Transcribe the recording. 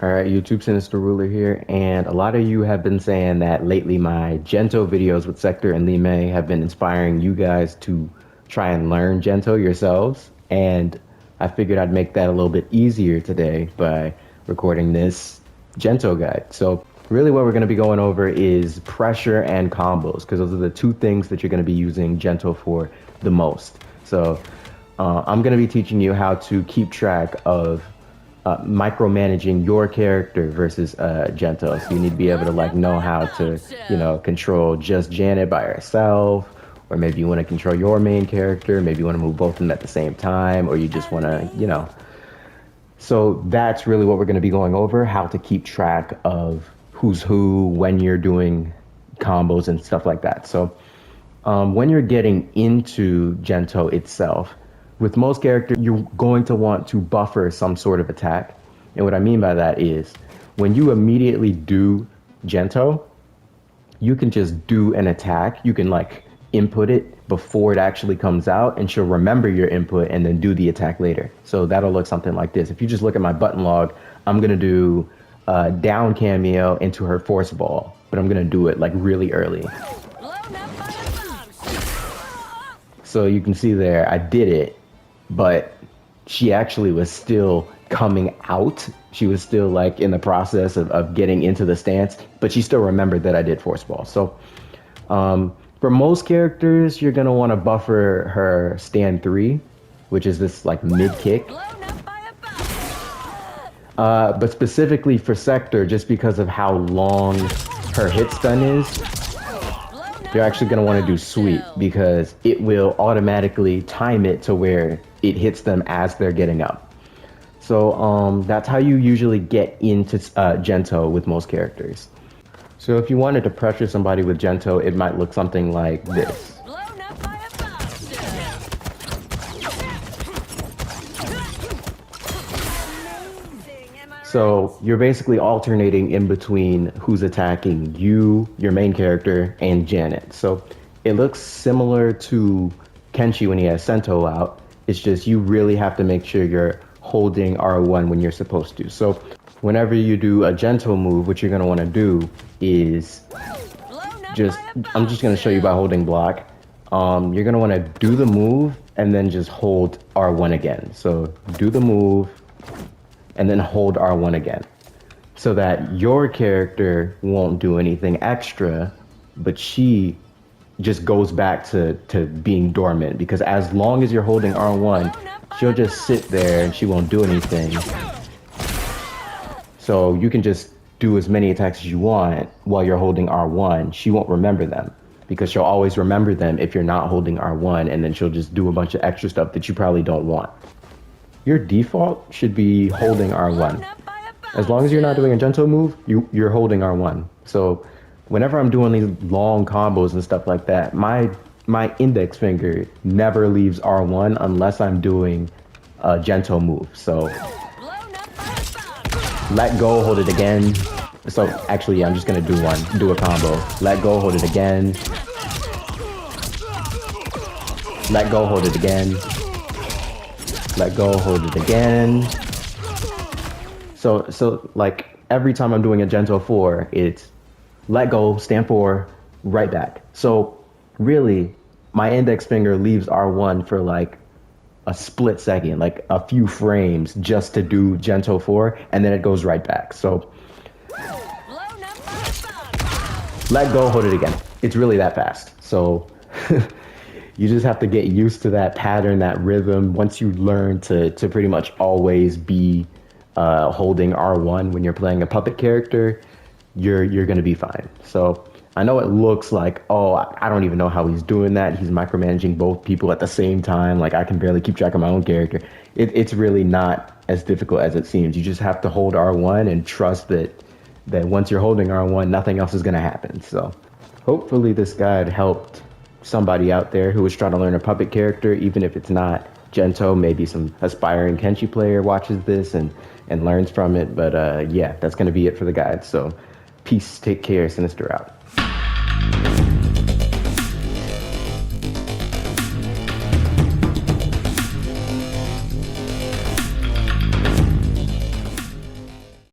All right, YouTube Sinister Ruler here, and a lot of you have been saying that lately my Jento videos with Sector and Lime have been inspiring you guys to try and learn Jento yourselves, and I figured I'd make that a little bit easier today by recording this Jento guide. So really what we're going to be going over is pressure and combos, because those are the two things that you're going to be using Jento for the most. So I'm going to be teaching you how to keep track of micromanaging your character versus Jento. So you need to be able to know how to, control just Janet by herself, or maybe you want to control your main character, maybe you want to move both of them at the same time, or you just want to, So that's really what we're going to be going over, how to keep track of who's who when you're doing combos and stuff like that. So when you're getting into Jento itself, with most characters, you're going to want to buffer some sort of attack. And what I mean by that is when you immediately do Jento, you can just do an attack. You can input it before it actually comes out, and she'll remember your input and then do the attack later. So that'll look something like this. If you just look at my button log, I'm going to do down cameo into her force ball, but I'm going to do it really early. So you can see there, I did it, but she actually was still coming out. She was still in the process of getting into the stance, but she still remembered that I did force ball. So for most characters, you're going to want to buffer her stand 3, which is this mid kick. But specifically for Sector, just because of how long her hit stun is, you're actually going to want to do sweep, because it will automatically time it to where it hits them as they're getting up. So that's how you usually get into Jento with most characters. So if you wanted to pressure somebody with Jento, it might look something like this. So you're basically alternating in between who's attacking you, your main character, and Janet. So it looks similar to Kenshi when he has Sento out. It's just you really have to make sure you're holding R1 when you're supposed to. So whenever you do a Jento move, what you're going to want to do is I'm just going to show you by holding block. You're going to want to do the move and then just hold R1 again. So do the move and then hold R1 again, so that your character won't do anything extra, but she just goes back to being dormant, because as long as you're holding R1, she'll just sit there and she won't do anything. So you can just do as many attacks as you want while you're holding R1. She won't remember them, because she'll always remember them if you're not holding R1, and then she'll just do a bunch of extra stuff that you probably don't want. Your default should be holding R1. As long as you're not doing a Jento move, you're holding R1. So whenever I'm doing these long combos and stuff like that, my index finger never leaves R1 unless I'm doing a Jento move. So let go, hold it again. So actually, yeah, I'm just gonna do a combo. Let go, hold it again. Let go, hold it again. Let go, hold it again. So every time I'm doing a Jento 4, it's let go, stand 4, right back. So really, my index finger leaves R1 for a split second, a few frames, just to do Jento 4, and then it goes right back. So let go, hold it again. It's really that fast. So you just have to get used to that pattern, that rhythm. Once you learn to pretty much always be holding R1 when you're playing a puppet character, you're going to be fine. So I know it looks like, oh, I don't even know how he's doing that. He's micromanaging both people at the same time. I can barely keep track of my own character. It's really not as difficult as it seems. You just have to hold R1 and trust that once you're holding R1, nothing else is going to happen. So hopefully this guide helped somebody out there who was trying to learn a puppet character, even if it's not Jento. Maybe some aspiring Kenshi player watches this and learns from it. But yeah, that's going to be it for the guide. So peace, take care, Sinister out.